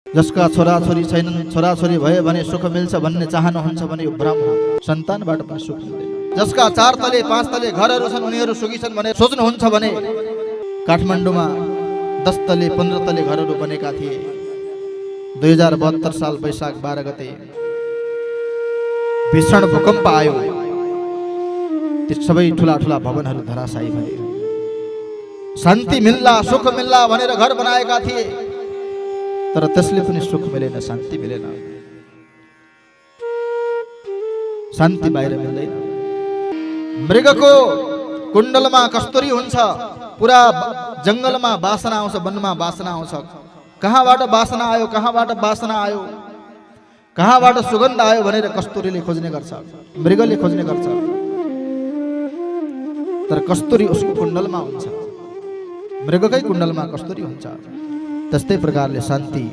जसका छोराछोरी छैनन्, छोराछोरी भए भने सुख मिल्छ भन्ने चाहनुहुन्छ भने यो भ्रम हो। सन्तानबाट पनि सुख मिल्दैन। जसका 4 तले 5 तले घरहरू छन् उनीहरू सुखी छन् भने सोच्नुहुन्छ भने काठमाडौँमा 10 तले 15 तले घरहरू बनेका थिए। 2072 साल वैशाख 12 गते भीषण भूकम्प आयो। ती सबै ठुला ठुला भवनहरू धराशायी भए। शान्ति मिल्ला सुख मिल्ला भनेर घर बनाएका थिए, तर त्यसले पनि सुख मिलेन, शान्ति मिलेन। शान्ति बाहिर मिल्दैन। मृगको कुण्डलमा कस्तुरी हुन्छ, पुरा जंगलमा वासना आउँछ, वनमा वासना आउँछ। कहाँबाट वासना आयो, कहाँबाट वासना आयो, कहाँबाट सुगन्ध आयो भनेर कस्तुरीले खोज्ने गर्छ, मृगले खोज्ने गर्छ। तर कस्तुरी उसको कुण्डलमा हुन्छ, मृगकै कुण्डलमा कस्तुरी हुन्छ। त्यस्तै प्रकारले शान्ति